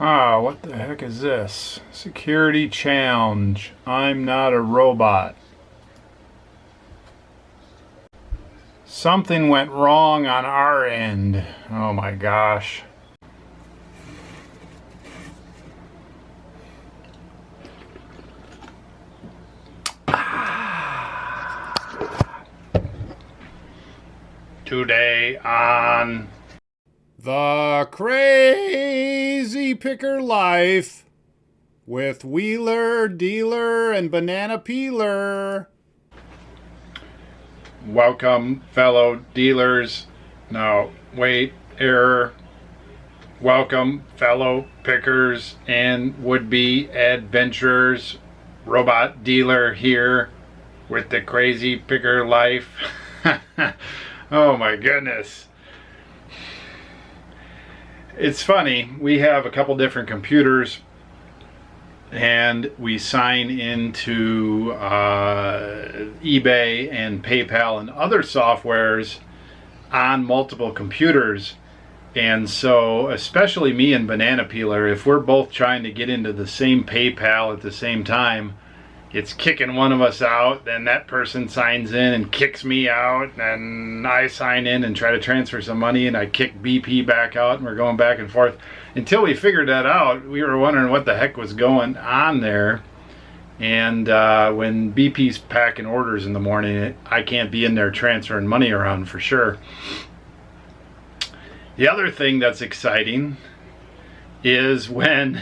Ah, what the heck is this? Security challenge. I'm not a robot. Something went wrong on our end. Oh my gosh. Today on The Crazy Picker Life with Wheeler, Dealer, and Banana Peeler. Welcome, fellow dealers. No, wait, error. Welcome, fellow pickers and would-be adventurers. Robot Dealer here with The Crazy Picker Life. Oh my goodness. It's funny, we have a couple different computers and we sign into eBay and PayPal and other softwares on multiple computers. And so, especially me and Banana Peeler, if we're both trying to get into the same PayPal at the same time, it's kicking one of us out, then that person signs in and kicks me out, and I sign in and try to transfer some money, and I kick BP back out, and we're going back and forth. Until we figured that out, we were wondering what the heck was going on there. And when BP's packing orders in the morning, I can't be in there transferring money around for sure. The other thing that's exciting is when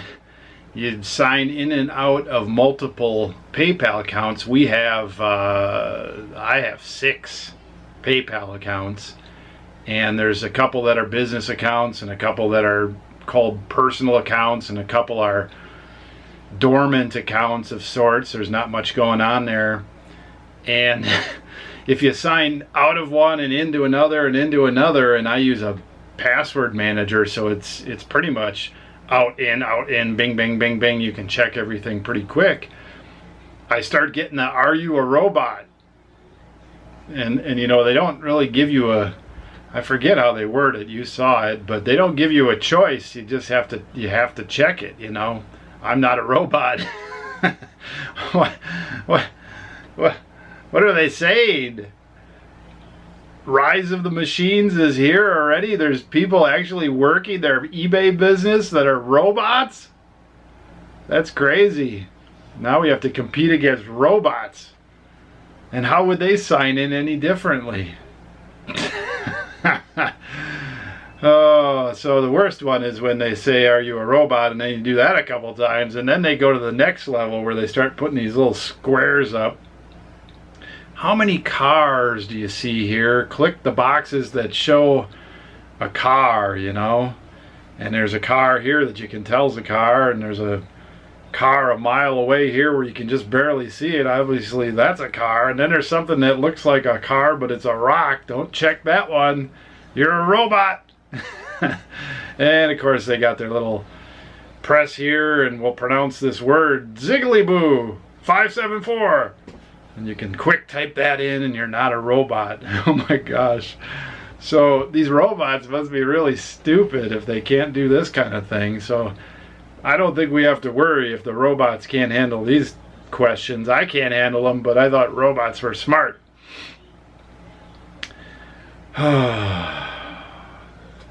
you sign in and out of multiple PayPal accounts. We have, I have 6 PayPal accounts, and there's a couple that are business accounts and a couple that are called personal accounts, and a couple are dormant accounts of sorts. There's not much going on there. And if you sign out of one and into another and into another, and I use a password manager, so it's pretty much out in, bing, bing, bing, bing. You can check everything pretty quick. I start getting the "Are you a robot?" And you know, they don't really give you a, I forget how they word it, you saw it, but they don't give you a choice. You just have to check it, you know. I'm not a robot. what are they saying? Rise of the machines is here already? There's people actually working their eBay business that are robots? That's crazy. Now we have to compete against robots. And how would they sign in any differently? Oh, so the worst one is when they say, "Are you a robot?" and then you do that a couple times, and then they go to the next level where they start putting these little squares up. How many cars do you see here? Click the boxes that show a car, you know. And there's a car here that you can tell is a car, and there's a car a mile away here where you can just barely see it. Obviously, that's a car. And then there's something that looks like a car, but it's a rock. Don't check that one. You're a robot. And of course, they got their little press here, and we'll pronounce this word, Ziggly-Boo 574. And you can quick type that in and you're not a robot. Oh my gosh. So these robots must be really stupid if they can't do this kind of thing. So I don't think we have to worry if the robots can't handle these questions. I can't handle them, but I thought robots were smart.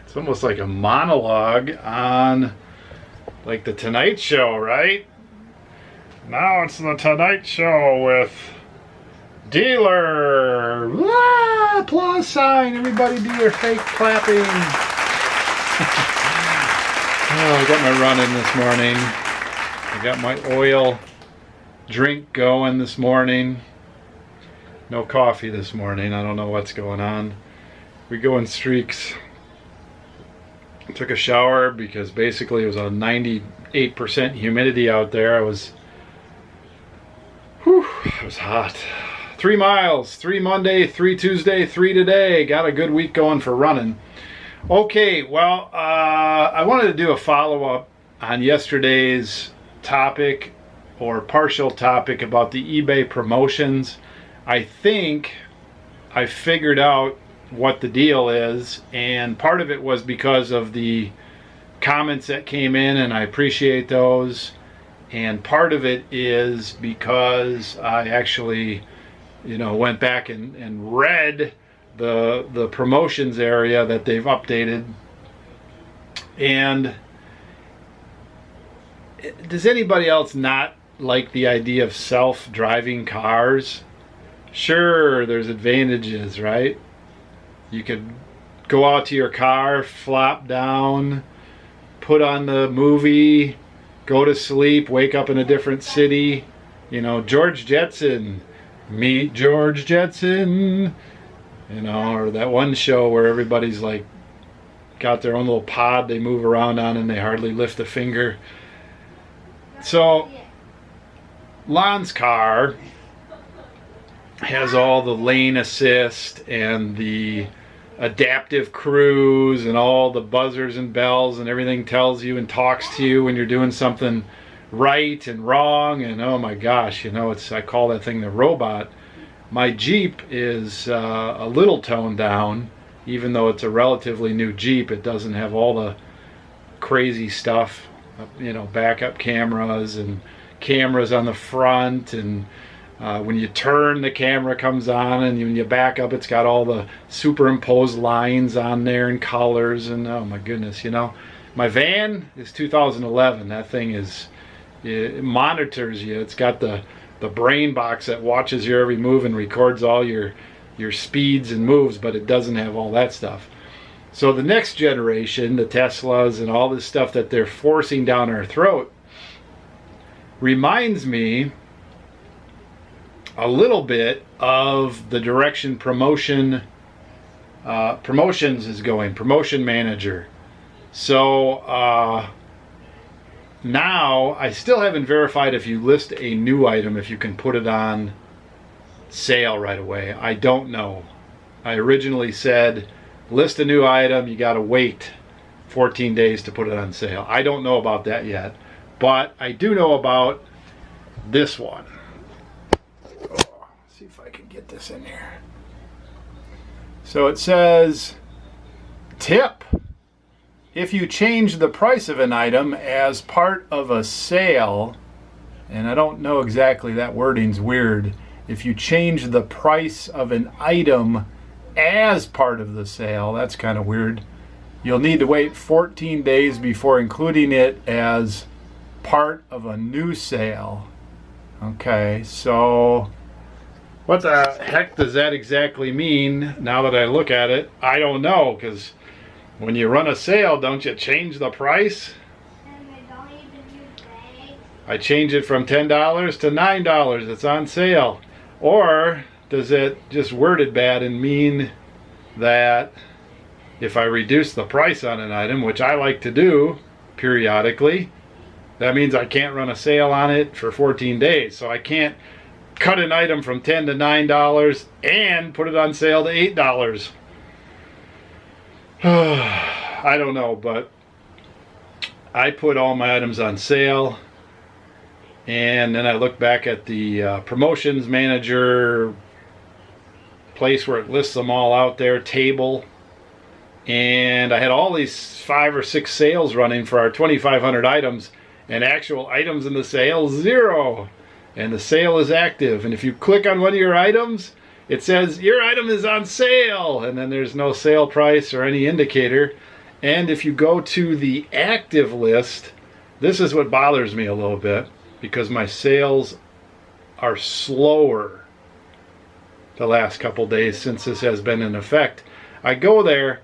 It's almost like a monologue on like the Tonight Show, right? Now it's the Tonight Show with Dealer. Ah, applause sign. Everybody do your fake clapping. Oh, I got my running this morning. I got my oil drink going this morning. No coffee this morning. I don't know what's going on. We go in streaks. Took a shower because basically it was a 98% humidity out there. It was hot. 3 miles, 3 Monday, 3 Tuesday, 3 today. Got a good week going for running. Okay, well, I wanted to do a follow-up on yesterday's topic or partial topic about the eBay promotions. I think I figured out what the deal is, and part of it was because of the comments that came in, and I appreciate those. And part of it is because I actually, went back and read the promotions area that they've updated. And does anybody else not like the idea of self-driving cars? Sure, there's advantages, right? You could go out to your car, flop down, put on the movie, go to sleep, wake up in a different city. George Jetson, meet George Jetson, or that one show where everybody's like got their own little pod they move around on and they hardly lift a finger. So Lon's car has all the lane assist and the adaptive cruise and all the buzzers and bells, and everything tells you and talks to you when you're doing something right and wrong. And oh my gosh, I call that thing the robot. My Jeep is a little toned down, even though it's a relatively new Jeep. It doesn't have all the crazy stuff, backup cameras and cameras on the front, and when you turn, the camera comes on, and when you back up, it's got all the superimposed lines on there and colors, and oh my goodness, my van is 2011. That thing it monitors you. It's got the brain box that watches your every move and records all your speeds and moves, but it doesn't have all that stuff. So the next generation, the Teslas and all this stuff that they're forcing down our throat, reminds me a little bit of the direction promotions is going, promotion manager. So now I still haven't verified if you list a new item, if you can put it on sale right away. I don't know. I originally said list a new item, you got to wait 14 days to put it on sale. I don't know about that yet, but I do know about this one. See if I can get this in here. So it says, tip: if you change the price of an item as part of a sale, and I don't know exactly, that wording's weird. If you change the price of an item as part of the sale, that's kind of weird. You'll need to wait 14 days before including it as part of a new sale. Okay, so what the heck does that exactly mean? Now that I look at it, I don't know, because when you run a sale, don't you change the price? I change it from $10 to $9. It's on sale. Or does it just worded bad and mean that if I reduce the price on an item, which I like to do periodically, that means I can't run a sale on it for 14 days. So I can't cut an item from $10 to $9 and put it on sale to $8. I don't know, but I put all my items on sale, and then I look back at the promotions manager place where it lists them all out there, table, and I had all these 5 or 6 sales running for our 2,500 items, and actual items in the sale, 0. And the sale is active, and if you click on one of your items, it says your item is on sale, and then there's no sale price or any indicator. And if you go to the active list, this is what bothers me a little bit, because my sales are slower the last couple days since this has been in effect. I go there,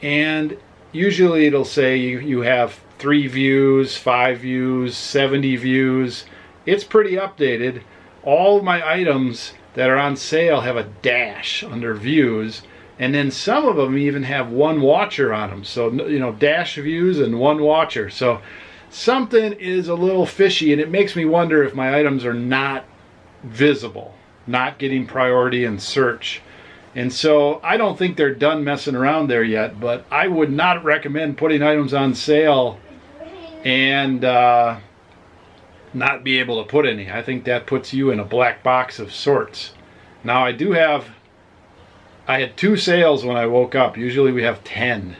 and usually it'll say you have 3 views, 5 views, 70 views. It's pretty updated. All of my items that are on sale have a dash under views, and then some of them even have 1 watcher on them. So, dash views and 1 watcher. So something is a little fishy, and it makes me wonder if my items are not visible, not getting priority in search. And so I don't think they're done messing around there yet, but I would not recommend putting items on sale and not be able to put any. I think that puts you in a black box of sorts. Now I had 2 sales when I woke up. Usually we have 10.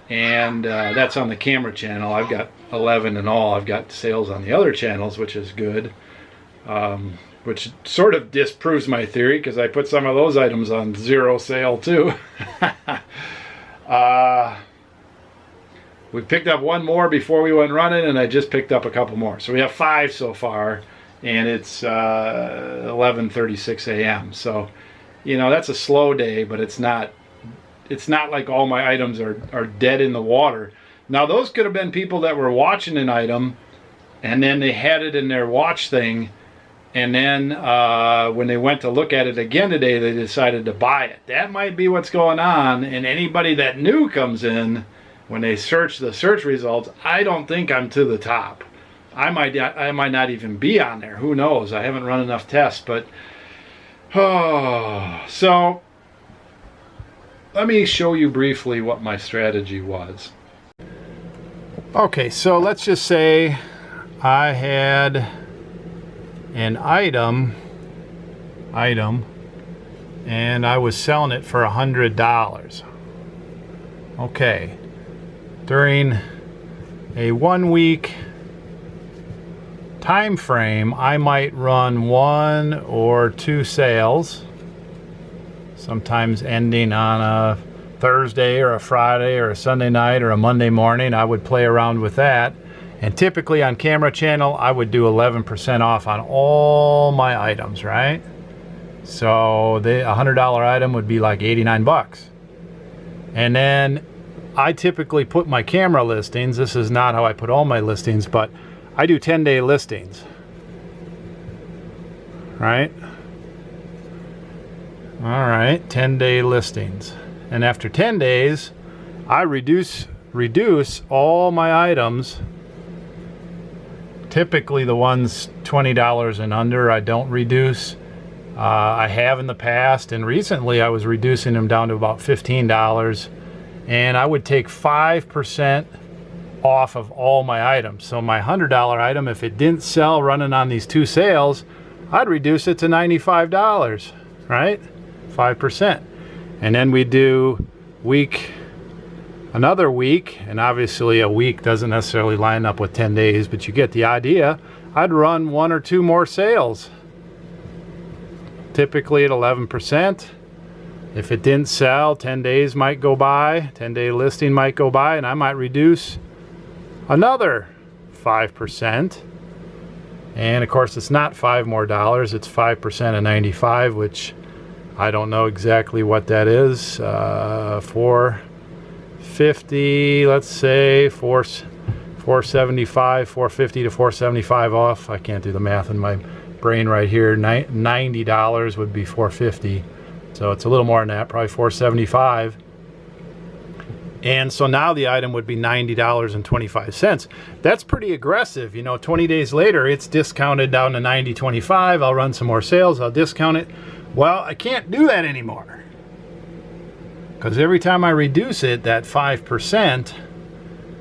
and that's on the camera channel. I've got 11 in all. I've got sales on the other channels, which is good, which sort of disproves my theory because I put some of those items on 0 sale too. We picked up one more before we went running, and I just picked up a couple more. So we have 5 so far, and it's 11:36 a.m. So, you know, that's a slow day, but it's not like all my items are dead in the water. Now, those could have been people that were watching an item, and then they had it in their watch thing, and then when they went to look at it again today, they decided to buy it. That might be what's going on, and anybody that new comes in, when they search the search results, I don't think I'm to the top. I might not even be on there. Who knows? I haven't run enough tests, but so let me show you briefly what my strategy was. Okay, so let's just say I had an item, and I was selling it for $100. Okay. During a 1 week time frame, I might run 1 or 2 sales, sometimes ending on a Thursday or a Friday or a Sunday night or a Monday morning. I would play around with that, and typically on camera channel I would do 11% off on all my items, right? So the $100 item would be like 89 bucks. And then I typically put my camera listings, this is not how I put all my listings, but I do 10-day listings, right? All right, 10-day listings. And after 10 days, I reduce all my items. Typically the ones $20 and under, I don't reduce. I have in the past, and recently I was reducing them down to about $15. And I would take 5% off of all my items. So my $100 item, if it didn't sell running on these 2 sales, I'd reduce it to $95, right? 5%. And then we do another week, and obviously a week doesn't necessarily line up with 10 days, but you get the idea. I'd run 1 or 2 more sales, typically at 11%. If it didn't sell, 10 days might go by, 10-day listing might go by, and I might reduce another 5%. And of course, it's not $5 more, it's 5% of 95, which I don't know exactly what that is. 450, let's say, 475, 450 to 475 off. I can't do the math in my brain right here. $90 would be 450. So it's a little more than that, probably $475. And so now the item would be $90.25. That's pretty aggressive. You know, 20 days later, it's discounted down to $90.25. I'll run some more sales, I'll discount it. Well, I can't do that anymore, because every time I reduce it, that 5%,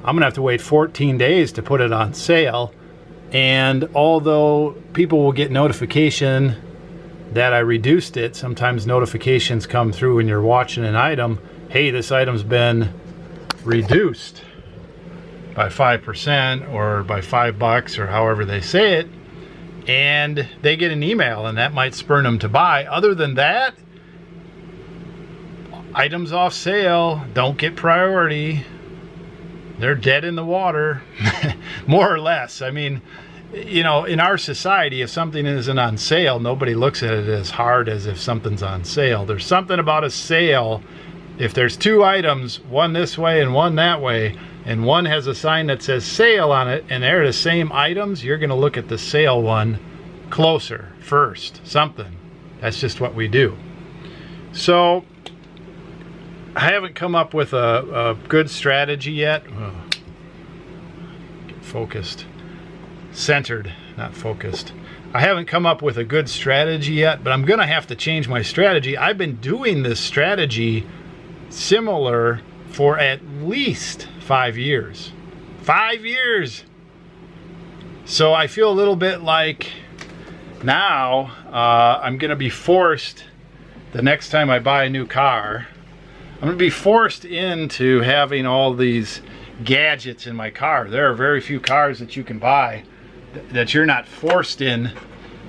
I'm gonna have to wait 14 days to put it on sale. And although people will get notification that I reduced it, sometimes notifications come through when you're watching an item, hey, this item's been reduced by 5% or by $5 or however they say it, and they get an email, and that might spur them to buy. Other than that, items off sale don't get priority. They're dead in the water, more or less. I mean, you know, in our society, if something isn't on sale, nobody looks at it as hard as if something's on sale. There's something about a sale. If there's 2 items, one this way and one that way, and one has a sign that says sale on it, and they're the same items, you're gonna look at the sale one closer first, something. That's just what we do. So I haven't come up with a good strategy yet. Get focused. Centered, not focused. I haven't come up with a good strategy yet, but I'm gonna have to change my strategy. I've been doing this strategy similar for at least 5 years. 5 years! So I feel a little bit like now I'm gonna be forced, the next time I buy a new car, I'm gonna be forced into having all these gadgets in my car. There are very few cars that you can buy that you're not forced in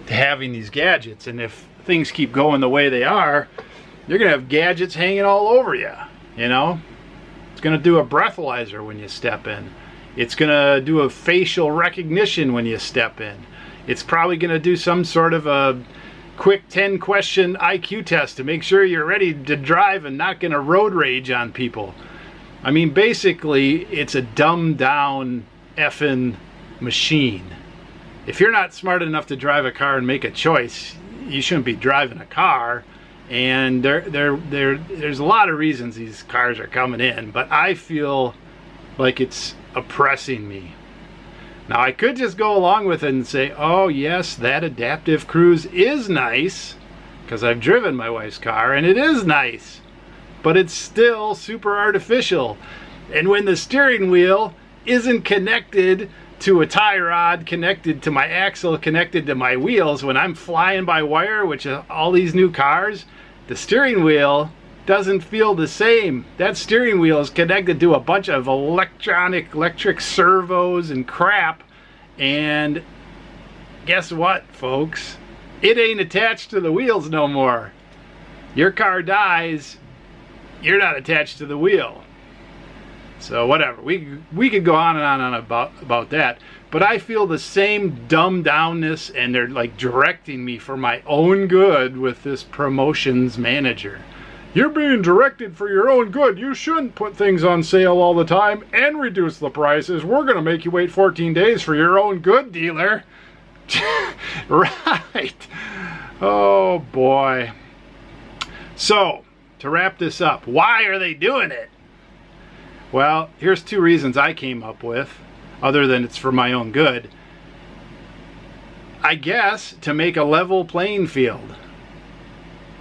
to having these gadgets. And if things keep going the way they are, you're gonna have gadgets hanging all over you, you know? It's gonna do a breathalyzer when you step in. It's gonna do a facial recognition when you step in. It's probably gonna do some sort of a quick 10-question IQ test to make sure you're ready to drive and not gonna road rage on people. I mean, basically, it's a dumbed down effing machine. If you're not smart enough to drive a car and make a choice, you shouldn't be driving a car. And there's a lot of reasons these cars are coming in, but I feel like it's oppressing me. Now, I could just go along with it and say, oh yes, that adaptive cruise is nice, because I've driven my wife's car and it is nice, but it's still super artificial. And when the steering wheel isn't connected to a tie rod, connected to my axle, connected to my wheels, when I'm flying by wire, which is all these new cars, the steering wheel doesn't feel the same. That steering wheel is connected to a bunch of electric servos and crap, and guess what, folks? It ain't attached to the wheels no more. Your car dies, you're not attached to the wheel. So whatever, we could go on and on about that, but I feel the same dumbed downness, and they're like directing me for my own good with this promotions manager. You're being directed for your own good. You shouldn't put things on sale all the time and reduce the prices. We're going to make you wait 14 days for your own good, dealer. Right. Oh, boy. So, to wrap this up, why are they doing it? Well, here's 2 reasons I came up with, other than it's for my own good. I guess to make a level playing field.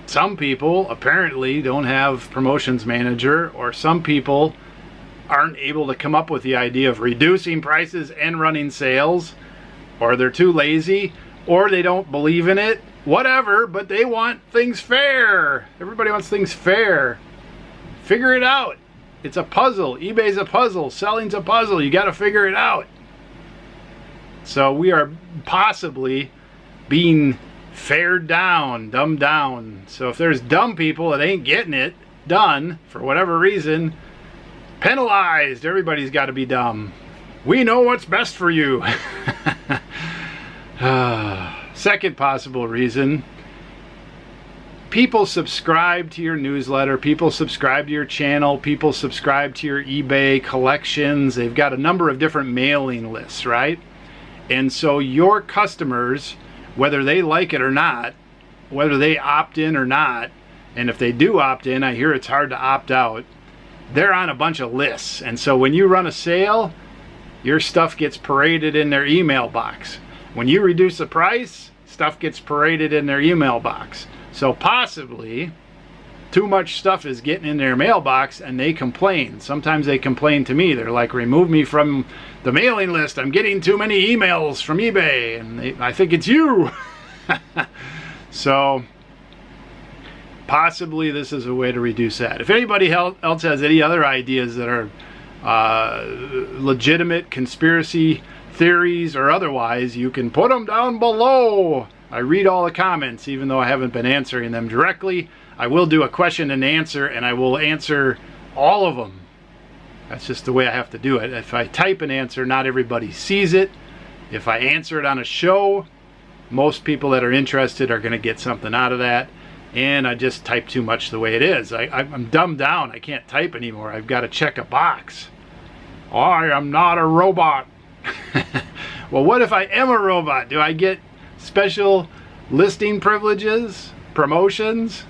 Some people apparently don't have promotions manager, or some people aren't able to come up with the idea of reducing prices and running sales, or they're too lazy, or they don't believe in it, whatever, but they want things fair. Everybody wants things fair. Figure it out. It's a puzzle. eBay's a puzzle. Selling's a puzzle. You got to figure it out. So we are possibly being fared down, dumbed down. So if there's dumb people that ain't getting it done for whatever reason, penalized. Everybody's got to be dumb. We know what's best for you. Second possible reason, people subscribe to your newsletter, people subscribe to your channel, people subscribe to your eBay collections. They've got a number of different mailing lists, right? And so your customers, whether they like it or not, whether they opt in or not, and if they do opt in, I hear it's hard to opt out, they're on a bunch of lists. And so when you run a sale, your stuff gets paraded in their email box. When you reduce the price, stuff gets paraded in their email box. So possibly too much stuff is getting in their mailbox, and they complain. Sometimes they complain to me. They're like, remove me from the mailing list. I'm getting too many emails from eBay, and I think it's you. So possibly this is a way to reduce that. If anybody else has any other ideas that are legitimate conspiracy theories or otherwise, you can put them down below. I read all the comments, even though I haven't been answering them directly. I will do a question and answer, and I will answer all of them. That's just the way I have to do it. If I type an answer, not everybody sees it. If I answer it on a show, most people that are interested are going to get something out of that. And I just type too much the way it is. I'm dumbed down. I can't type anymore. I've got to check a box. I am not a robot. Well, what if I am a robot? Do I get special listing privileges, promotions?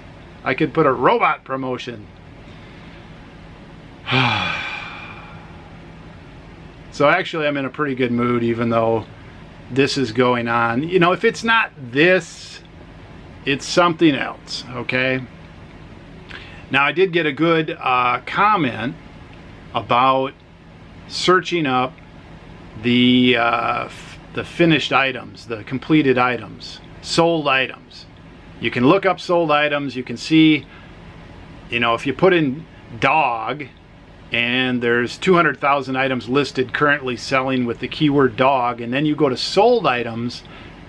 I could put a robot promotion. So actually I'm in a pretty good mood, even though this is going on. You know, if it's not this, it's something else, okay? Now I did get a good comment about searching up the finished items, the completed items, sold items. You can look up sold items. You can see, you know, if you put in dog, and there's 200,000 items listed currently selling with the keyword dog, and then you go to sold items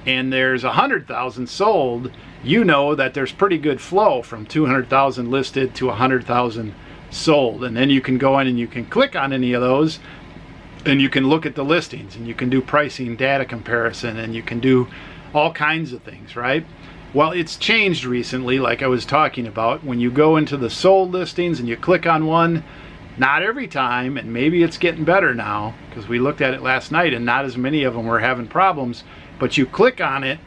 and there's 100,000 sold, you know that there's pretty good flow from 200,000 listed to 100,000 sold. And then you can go in and you can click on any of those and you can look at the listings and you can do pricing data comparison and you can do all kinds of things, right? Well, it's changed recently, like I was talking about. When you go into the sold listings and you click on one, not every time, and maybe it's getting better now because we looked at it last night and not as many of them were having problems, but you click on it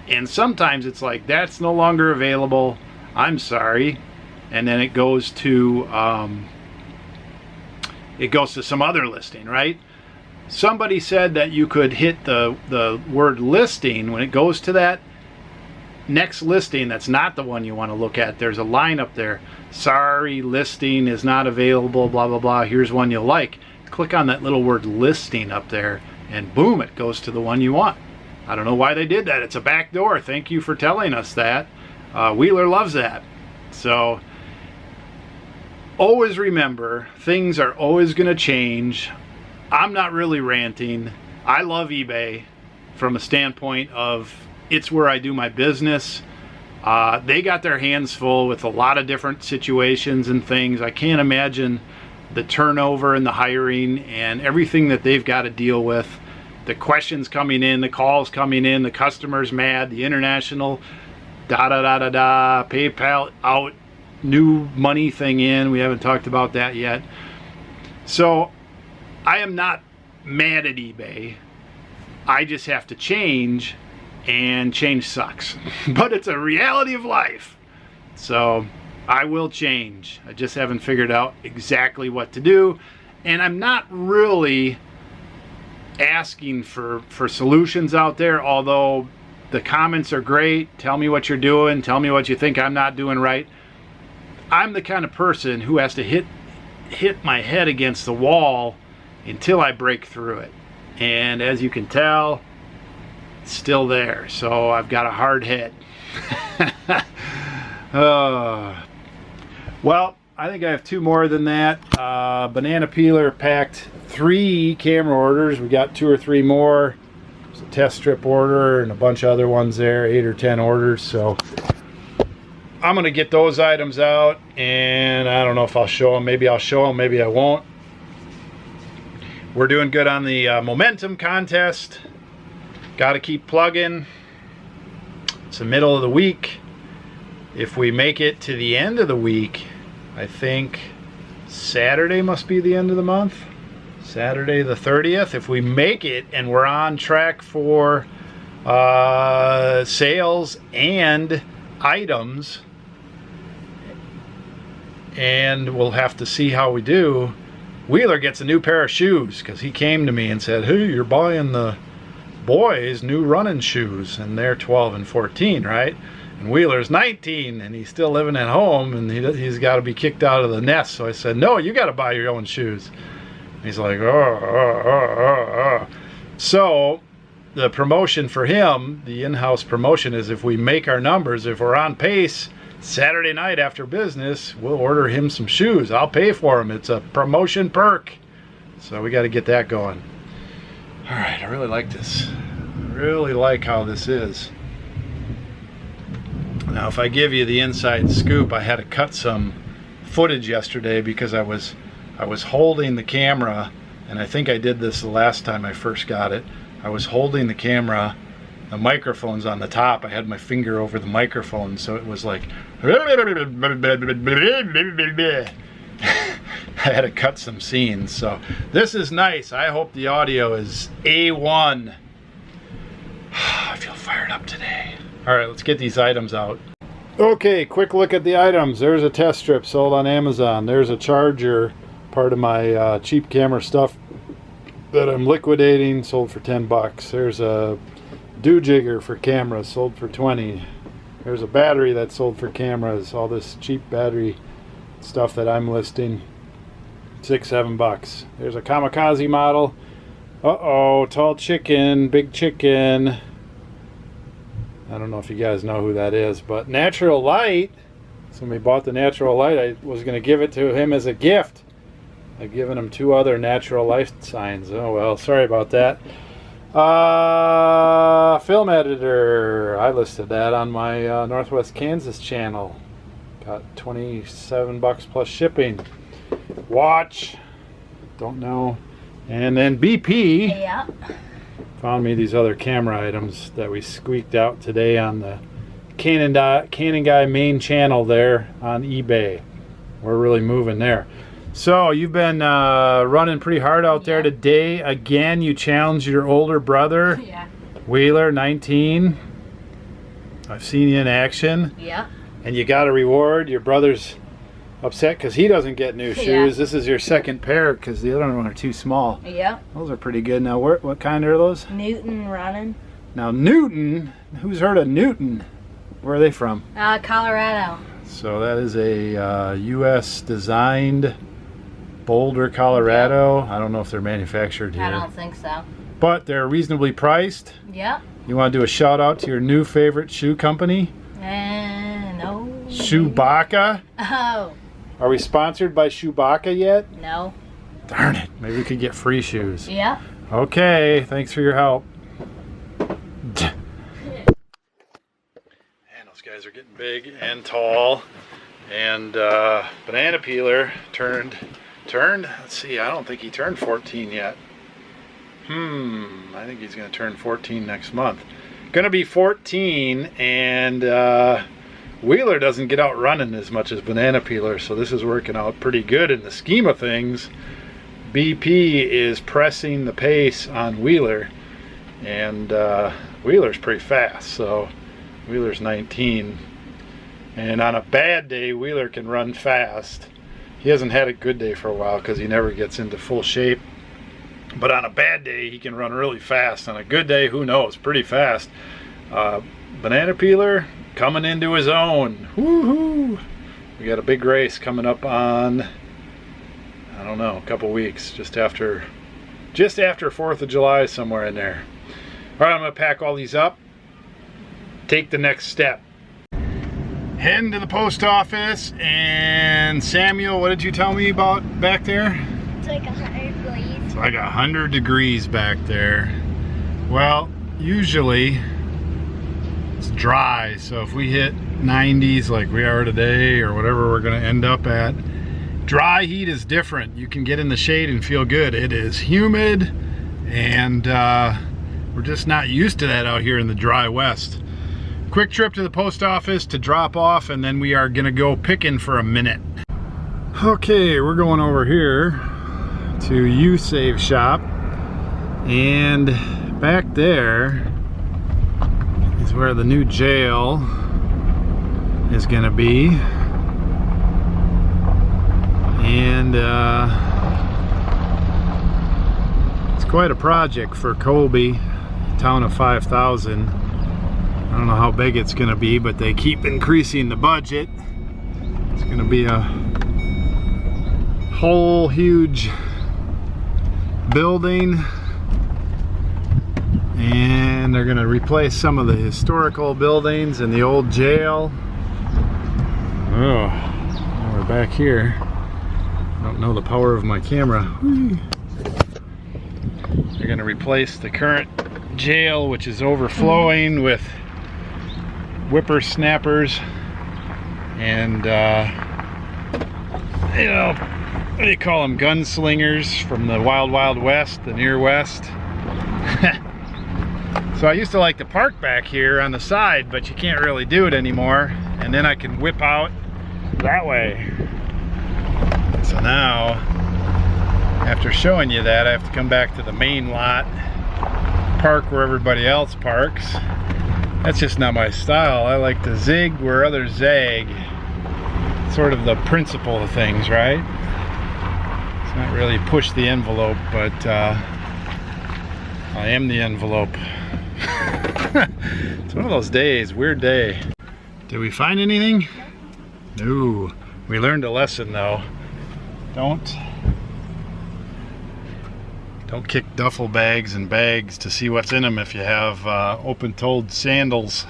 and sometimes it's like, that's no longer available, I'm sorry, and then it goes to some other listing, right? Somebody said that you could hit the word listing when it goes to that next listing that's not the one you want to look at. There's a line up there, sorry, listing is not available, blah blah blah, here's one you'll like. Click on that little word listing up there and boom, it goes to the one you want. I don't know why they did that. It's a back door. Thank you for telling us that. Wheeler loves that. So always remember, things are always going to change. I'm not really ranting. I love eBay from a standpoint of it's where I do my business. They got their hands full with a lot of different situations and things. I can't imagine the turnover and the hiring and everything that they've got to deal with. The questions coming in, the calls coming in, the customers mad, the international PayPal out, new money thing in. We haven't talked about that yet. So I am not mad at eBay. I just have to change, and change sucks. But it's a reality of life. So I will change. I just haven't figured out exactly what to do. And I'm not really asking for solutions out there, although the comments are great. Tell me what you're doing. Tell me what you think I'm not doing right. I'm the kind of person who has to hit my head against the wall until I break through it. And as you can tell, it's still there. So I've got a hard head. Well, I think I have two more than that. Banana Peeler packed 3 camera orders. We got 2 or 3 more. There's a test strip order and a bunch of other ones there, 8 or 10 orders. So I'm going to get those items out, and I don't know if I'll show them. Maybe I'll show them, maybe I won't. We're doing good on the momentum contest. Got to keep plugging. It's the middle of the week. If we make it to the end of the week, I think Saturday must be the end of the month. Saturday the 30th. If we make it and we're on track for sales and items, and we'll have to see how we do, Wheeler gets a new pair of shoes because he came to me and said, hey, you're buying the boys new running shoes, and they're 12 and 14, right? And Wheeler's 19 and he's still living at home, and he's got to be kicked out of the nest. So I said, no, you got to buy your own shoes. And he's like, oh. So the promotion for him, the in-house promotion, is if we make our numbers, if we're on pace Saturday night after business, we'll order him some shoes. I'll pay for them. It's a promotion perk. So we got to get that going. All right, I really like this. I really like how this is. Now, if I give you the inside scoop, I had to cut some footage yesterday because I was holding the camera, and I think I did this the last time I first got it. I was holding the camera, the microphone's on the top. I had my finger over the microphone, so it was like I had to cut some scenes. So this is nice. I hope the audio is A1. I feel fired up today. All right, let's get these items out. Okay, quick look at the items. There's a test strip sold on Amazon. There's a charger, part of my cheap camera stuff that I'm liquidating, sold for 10 bucks. There's a dew jigger for cameras, sold for 20. There's a battery that's sold for cameras, all this cheap battery stuff that I'm listing, 6-7 bucks. There's a kamikaze model. Uh-oh, tall chicken, big chicken. I don't know if you guys know who that is, but Natural Light Somebody bought the natural light. I was going to give it to him as a gift. I've given him 2 other natural light signs. Oh well, sorry about that. Film editor. I listed that on my Northwest Kansas channel. Got $27 plus shipping. Watch. Don't know. And then BP. Yeah. Found me these other camera items that we squeaked out today on the Canon Guy main channel there on eBay. We're really moving there. So you've been running pretty hard out there today. Again, you challenged your older brother. Yeah. Wheeler, 19. I've seen you in action. Yeah. And you got a reward. Your brother's upset because he doesn't get new shoes. Yeah. This is your second pair because the other one are too small. Yeah. Those are pretty good. Now, what kind are those? Newton running. Now, Newton. Who's heard of Newton? Where are they from? Colorado. So that is a U.S. designed Boulder, Colorado. I don't know if they're manufactured here. I don't think so. But they're reasonably priced. Yep. You want to do a shout out to your new favorite shoe company? No. Chewbacca? Oh. Are we sponsored by Chewbacca yet? No. Darn it. Maybe we could get free shoes. Yeah. Okay. Thanks for your help. Man, those guys are getting big and tall. And banana peeler turned. Let's see. I don't think he turned 14 yet. I think he's going to turn 14 next month. Going to be 14, and Wheeler doesn't get out running as much as banana peeler, so this is working out pretty good in the scheme of things. BP is pressing the pace on Wheeler, and Wheeler's pretty fast, so Wheeler's 19. And on a bad day, Wheeler can run fast. He hasn't had a good day for a while because he never gets into full shape. But on a bad day, he can run really fast. On a good day, who knows? Pretty fast. Banana peeler coming into his own. Woohoo! We got a big race coming up on, I don't know, a couple weeks. Just after 4th of July, somewhere in there. All right, I'm going to pack all these up. Take the next step. Heading to the post office, and Samuel, what did you tell me about back there? It's like 100 degrees. It's like 100 degrees back there. Well, usually it's dry, so if we hit 90s like we are today or whatever we're going to end up at, dry heat is different. You can get in the shade and feel good. It is humid, and we're just not used to that out here in the dry west. Quick trip to the post office to drop off, and then we are gonna go picking for a minute. Okay, we're going over here to U-Save shop, and back there is where the new jail is gonna be. And it's quite a project for Colby, town of 5,000. I don't know how big it's going to be, but they keep increasing the budget. It's going to be a whole huge building, and they're going to replace some of the historical buildings in the old jail. Oh, now we're back here. I don't know the power of my camera. They're going to replace the current jail, which is overflowing with whippersnappers and you know, what do you call them, gunslingers from the wild west, the near west. So I used to like to park back here on the side, but you can't really do it anymore, and then I can whip out that way. So now, after showing you that, I have to come back to the main lot, park where everybody else parks. That's just not my style. I like to zig where others zag. Sort of the principle of things, right? It's not really push the envelope, but I am the envelope. It's one of those days, weird day. Did we find anything? No. We learned a lesson though. Don't Don't kick duffel bags and bags to see what's in them if you have open-toed sandals.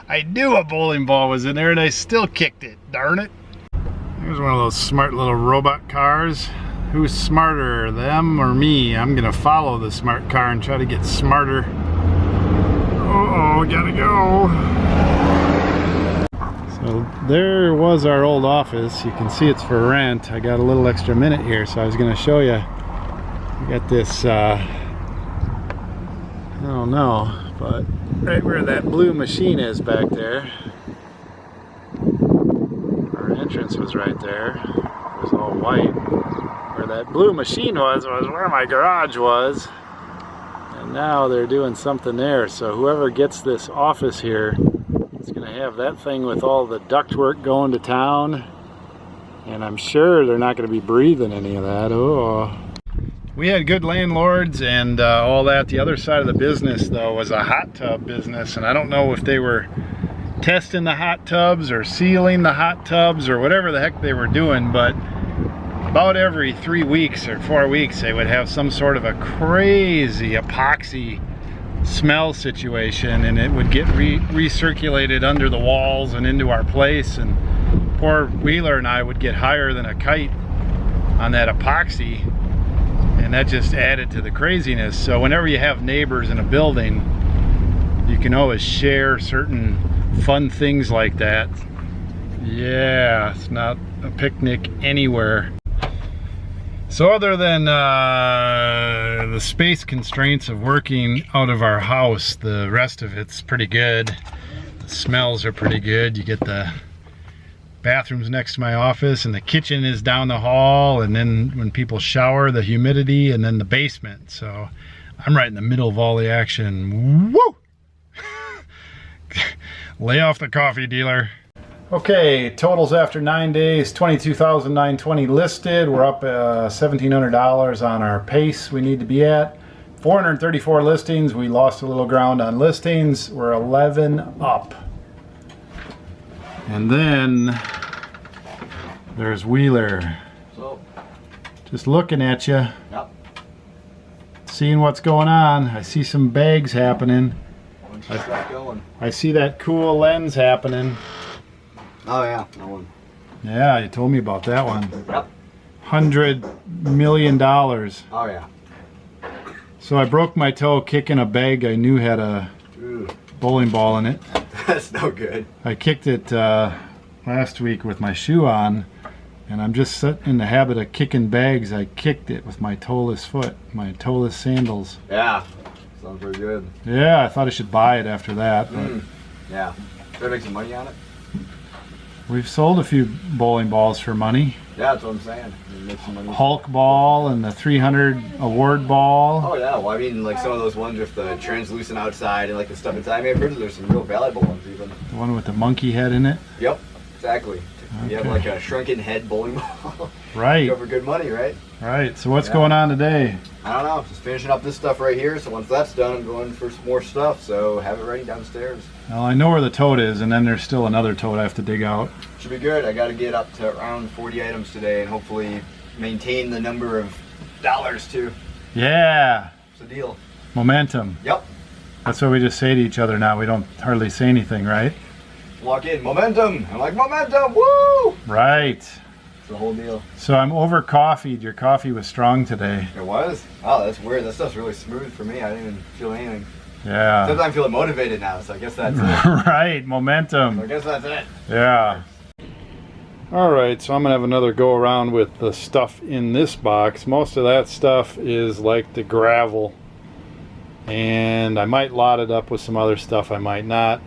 I knew a bowling ball was in there and I still kicked it, darn it. Here's one of those smart little robot cars. Who's smarter, them or me? I'm gonna follow the smart car and try to get smarter. Uh-oh, gotta go. So there was our old office. You can see it's for rent. I got a little extra minute here, so I was gonna show you. I got this, I don't know, but right where that blue machine is back there. Our entrance was right there. It was all white. Where that blue machine was where my garage was. And now they're doing something there. So whoever gets this office here is going to have that thing with all the ductwork going to town. And I'm sure they're not going to be breathing any of that. Oh. We had good landlords and all that. The other side of the business, though, was a hot tub business. And I don't know if they were testing the hot tubs or sealing the hot tubs or whatever the heck they were doing, but about every 3 weeks or 4 weeks they would have some sort of a crazy epoxy smell situation, and it would get recirculated under the walls and into our place, and poor Wheeler and I would get higher than a kite on that epoxy, and that just added to the craziness. So whenever you have neighbors in a building, you can always share certain fun things like that. Yeah, it's not a picnic anywhere. So other than the space constraints of working out of our house, the rest of it's pretty good. The smells are pretty good. You get the bathrooms next to my office, and the kitchen is down the hall, and then when people shower, the humidity, and then the basement. So I'm right in the middle of all the action. Woo! Lay off the coffee, dealer. Okay, totals after 9 days, $22,920 listed. We're up $1,700 on our pace we need to be at. 434 listings. We lost a little ground on listings. We're 11 up. And then there's Wheeler. So, just looking at you. yep. Seeing what's going on. I see some bags happening. Once you start going. I see that cool lens happening. Oh yeah, that one. Yeah, you told me about that one. Yep. $100 million. Oh yeah. So I broke my toe kicking a bag I knew had a Ooh. bowling ball in it. That's no good. I kicked it last week with my shoe on, and I'm just in the habit of kicking bags. I kicked it with my toeless foot, my toeless sandals. Yeah. Sounds pretty good. Yeah, I thought I should buy it after that. But Yeah. Should I make some money on it? we've sold a few bowling balls for money. Yeah, that's what I'm saying. You make some money. Hulk ball and the 300 award ball. Oh yeah, well I mean like some of those ones with the translucent outside and like the stuff inside. I mean, I've heard there's some real valuable ones even. The one with the monkey head in it. Yep, exactly. You have Okay. like a shrunken head bowling ball. Right. Go for good money, right? Right. So what's Yeah. going on today? I don't know, just finishing up this stuff right here. So once that's done, I'm going for some more stuff. So have it ready downstairs. Well, I know where the tote is, and then there's still another tote I have to dig out. Should be good. I got to get up to around 40 items today and hopefully maintain the number of dollars too. Yeah. It's a deal. Momentum. Yep. That's what we just say to each other now. We don't hardly say anything, right? Walk in, momentum. I'm like, momentum, woo! Right. It's the whole deal. So I'm over coffeeed. Your coffee was strong today. It was? Oh, that's weird. That stuff's really smooth for me. I didn't even feel anything. Yeah. Sometimes I'm feeling motivated now, so I guess that's it. Right. Momentum. I guess that's it. Yeah. All right, so I'm gonna have another go around with the stuff in this box. Most of that stuff is like the gravel, and I might lot it up with some other stuff, I might not.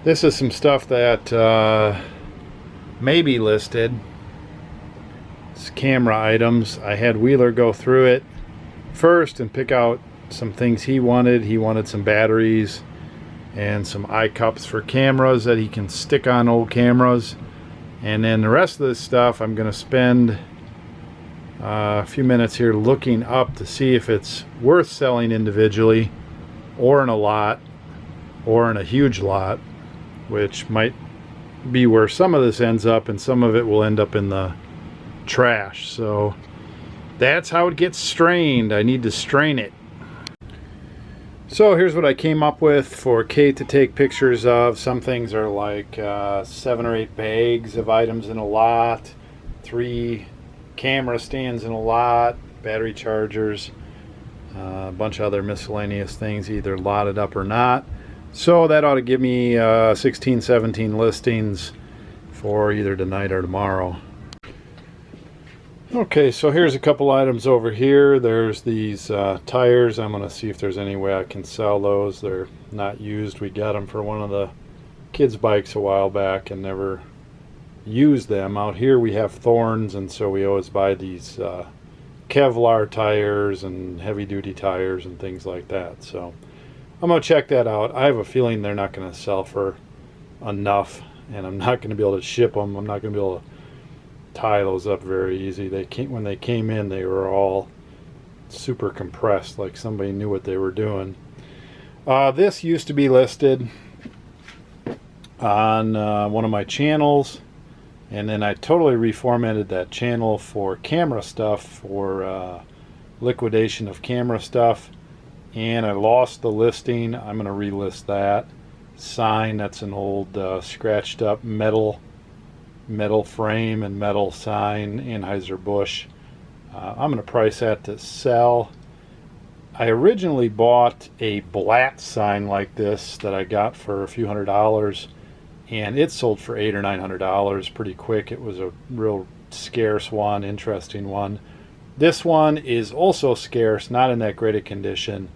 This is some stuff that may be listed. It's camera items. I had Wheeler go through it first and pick out some things he wanted. He wanted some batteries and some eye cups for cameras that he can stick on old cameras. And then the rest of this stuff I'm going to spend a few minutes here looking up to see if it's worth selling individually or in a lot or in a huge lot, which might be where some of this ends up and some of it will end up in the trash. So That's how it gets strained. I need to strain it. So here's what I came up with for Kate to take pictures of. Some things are like 7 or 8 bags of items in a lot, 3 camera stands in a lot, battery chargers, a bunch of other miscellaneous things either lotted up or not. So that ought to give me 16, 17 listings for either tonight or tomorrow. Okay, so here's a couple items over here. There's these tires. I'm going to see if there's any way I can sell those. They're not used. We got them for one of the kids' bikes a while back and never used them. Out here we have thorns, and so we always buy these Kevlar tires and heavy-duty tires and things like that. So I'm going to check that out. I have a feeling they're not going to sell for enough, and I'm not going to be able to ship them. I'm not going to be able to tie those up very easy. When they came in, they were all super compressed, like somebody knew what they were doing. This used to be listed on one of my channels, and then I totally reformatted that channel for camera stuff, for liquidation of camera stuff, and I lost the listing. I'm going to relist that. Sign, that's an old scratched up metal frame and metal sign, Anheuser-Busch. I'm going to price that to sell. I originally bought a Blatt sign like this that I got for a few $100s, and it sold for $800 or $900 pretty quick. It was a real scarce one, interesting one. This one is also scarce, not in that great a condition.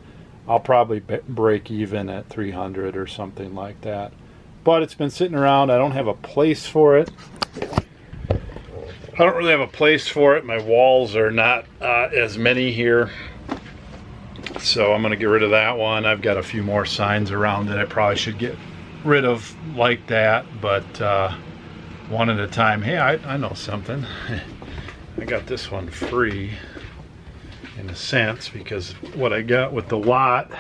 I'll probably break even at 300 or something like that. But it's been sitting around. I don't have a place for it. I don't really have a place for it. My walls are not as many here. So I'm going to get rid of that one. I've got a few more signs around that I probably should get rid of like that. But one at a time. Hey, I know something. I got this one free in a sense, because what I got with the lot,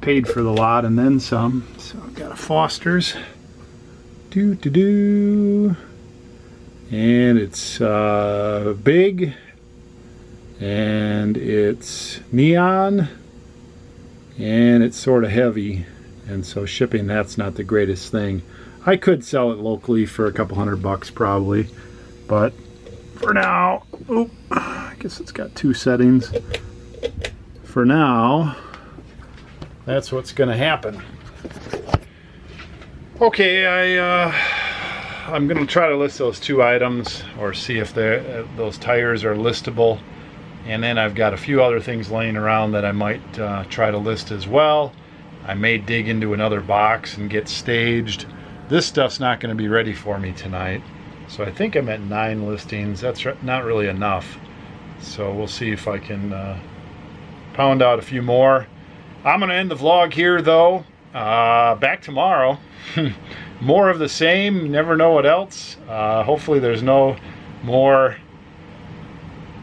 paid for the lot and then some. So I've got a Foster's, and it's big, and it's neon, and it's sort of heavy, and so shipping that's not the greatest thing. I could sell it locally for a couple $100 probably, but for now, I guess it's got 2 settings. For now, that's what's going to happen. Okay, I'm going to try to list those 2 items, or see if those tires are listable. And then I've got a few other things laying around that I might try to list as well. I may dig into another box and get staged. This stuff's not going to be ready for me tonight. So I think I'm at 9 listings. That's not really enough. So we'll see if I can pound out a few more. I'm going to end the vlog here, though. Back tomorrow. More of the same. Never know what else. Hopefully there's no more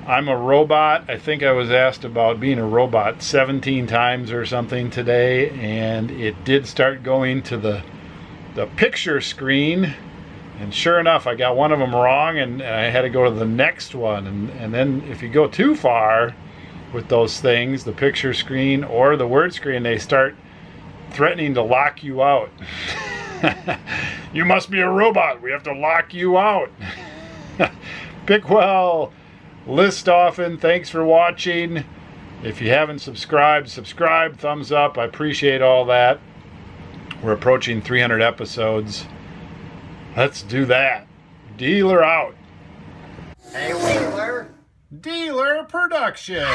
I'm a robot. I think I was asked about being a robot 17 times or something today, and it did start going to the picture screen, and sure enough I got one of them wrong, and I had to go to the next one, and then if you go too far with those things, the picture screen or the word screen, they start threatening to lock you out. You must be a robot, we have to lock you out. Pick well, list often. Thanks for watching. If you haven't subscribed, subscribe, thumbs up. I appreciate all that. We're approaching 300 episodes. Let's do that. Dealer out. Hey, Wheeler. Dealer Production.